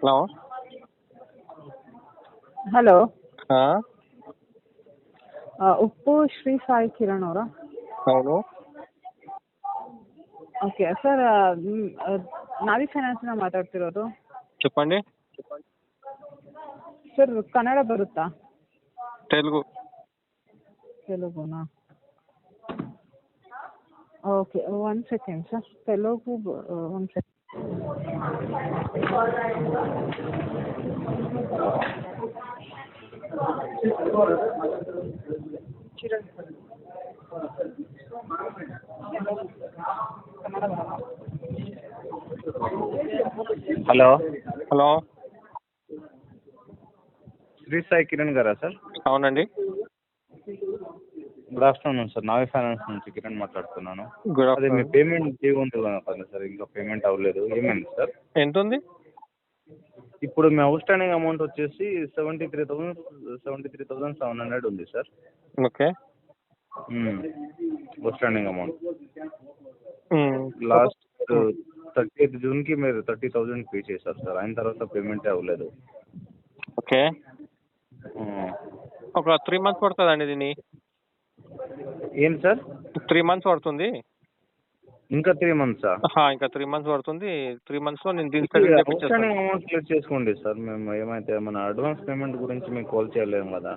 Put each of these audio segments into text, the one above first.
Hello. Hello. ಹಾಂ ಉಪ್ಪು ಶ್ರೀ ಸಾಯಿ ಕಿರಣ್ ಅವರಾ? ಹೌದು. ಓಕೆ ಸರ್, ನಾವಿ ಫೈನಾನ್ಸಿಂದ ಮಾತಾಡ್ತಿರೋದು. చెప్పండి. ಸರ್ ಕನ್ನಡ ಬರುತ್ತಾ? తెలుగు. తెలుగుನಾ? Okay, 1 second sir. Telugu 1 second. Hello hello. Sri Sai Kiran గారా సార్? అవునండి. Good afternoon sir. Navi finance నుంచి కిరణ్ మాట్లాడుతున్నాను. గుడ్ అదే మీ ఆఫ్టర్నూన్. పేమెంట్ డ్యూ ఉంది కదా సార్, ఇంకా పేమెంట్ అవ్వలేదు. ఏమైంది సార్? ఎంత ఉంది? ఇప్పుడు మీ అవుట్ స్టాండింగ్ అమౌంట్ వచ్చేసి 73,700 ఉంది sir. Okay. Out standing amount last 30th జూన్కి మీరు 30,000 పే చేశారు సార్. అయిన తర్వాత పేమెంటే అవ్వలేదు. ఓకే. ఒక 3 మంత్స్ పడుతుందండి దీన్ని. ఏంటి సార్? 3 మంత్స్ పడుతుంది. ఇంకా 3 మంత్సా? ఇంకా 3 మంత్స్ పడుతుంది. 3 మంత్స్లో నేను దీన్ని out settle standing amount clear చేసుకోండి సార్. మేము ఏమైతే మన అడ్వాన్స్ పేమెంట్ గురించి మీకు కాల్ చేయలేము కదా.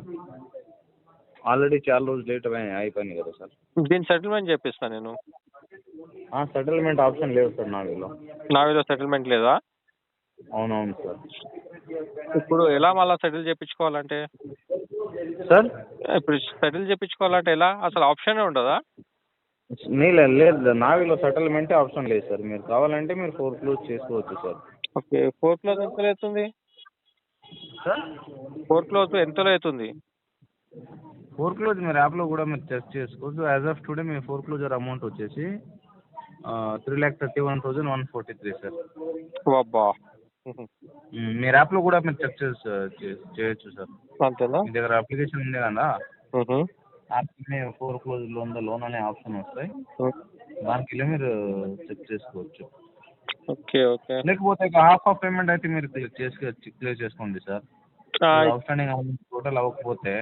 ఆల్రెడీ చాలా రోజులు లేట్ అయిపోయింది కదా సార్. దీన్ని సెటిల్మెంట్ చేపిస్తాను నేను. సెటిల్మెంట్ ఆప్షన్ లేదు సార్ నావిలో సెటిల్మెంట్ లేదా? అవునవును సార్. ఇప్పుడు ఎలా మళ్ళీ సెటిల్ చేయించుకోవాలంటే? సార్ ఇప్పుడు సెటిల్ చేయించుకోవాలంటే ఎలా? అసలు ఆప్షనే ఉండదా? లేదు, నావిలో సెటిల్మెంటే ఆప్షన్ లేదు సార్. మీరు కావాలంటే మీరు ఫోర్క్లోజ్ చేసుకోవచ్చు సార్. ఓకే. ఫోర్క్లోజ్ ఎంతలో అవుతుంది సార్? ఫోర్క్లోజ్ ఎంతలో అవుతుంది? ఫోర్క్లోజ్ మీరు యాప్లో కూడా మీరు చెక్ చేసుకోవచ్చు. As of today me foreclosure amount వచ్చేసి 3,31,143 సార్. అబ్బా. మీరు యాప్లో కూడా మీరు చెక్ చేయొచ్చు సార్. అంతేనా? మీ దగ్గర అప్లికేషన్ ఉంది కదా, యాప్ని ఫోర్క్లోజ్లో ఉందా లోన్ అనే ఆప్షన్ వస్తాయి. దానికి వెళ్ళి మీరు చెక్ చేసుకోవచ్చు. ఓకే. ఓకే. లేకపోతే హాఫ్ ఆఫ్ పేమెంట్ అయితే మీరు క్లియర్ చేసుకోండి sir. Out standing amount total అవ్వకపోతే,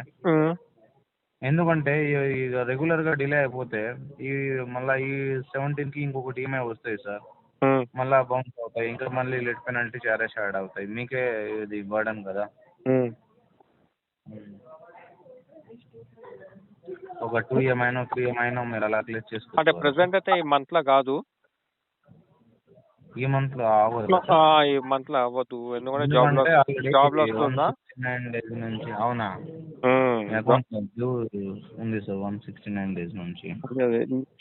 ఎందుకంటే ఇక రెగ్యులర్గా డిలే అయిపోతే మళ్ళీ ఈ 17కి ఇంకొకటి ఈఎంఐ వస్తాయి సార్. మళ్ళీ బౌన్స్ అవుతాయి. ఇంకా మళ్ళీ లేట్ పెనాల్టీ చార్జెస్ యాడ్ అవుతాయి. మీకే ఇది బర్డన్ కదా. ఒక 2 ఈఎంఐనో 3 ఈఎంఐనో మీరు అలా క్లియర్ అంటే చేసుకోవచ్చు. ప్రెసెంట్ అయితే ఈ మంత్లో కాదు. ఈ మంత్లో అవ్వదు ఈ మంత్లో అవ్వదు. ఎందుకంటే జాబ్ లో వస్తుందా 169 డేస్ నుంచి. అవునా? అకౌంట్ డ్యూ ఉంది సార్ 169 డేస్ నుంచి.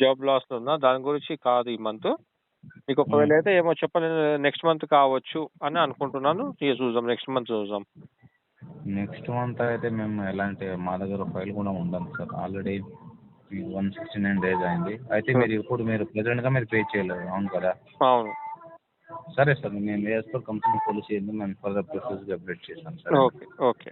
జాబ్ లాస్ ఉందా? దాని గురించి కాదు ఈ మంత్. మీకు ఒకవేళ అయితే ఏమో చెప్పలేదు, నెక్స్ట్ మంత్ కావచ్చు అని అనుకుంటున్నాను. చూద్దాం, నెక్స్ట్ మంత్ చూద్దాం. నెక్స్ట్ మంత్ అయితే మేము ఎలాంటి మా దగ్గర ఫైల్ కూడా ఉండదు సార్. ఆల్రెడీ 169 డేస్ అయింది. అయితే మీరు ప్రెజెంట్గా మీరు పే చేయలేదు. అవును కదా? అవును. సరే సార్, మేము వేస్తూ కంపెనీ పాలసీ మేము ఫర్దర్ ప్రొసీజర్ అప్డేట్ చేస్తాం సార్. ఓకే. ఓకే.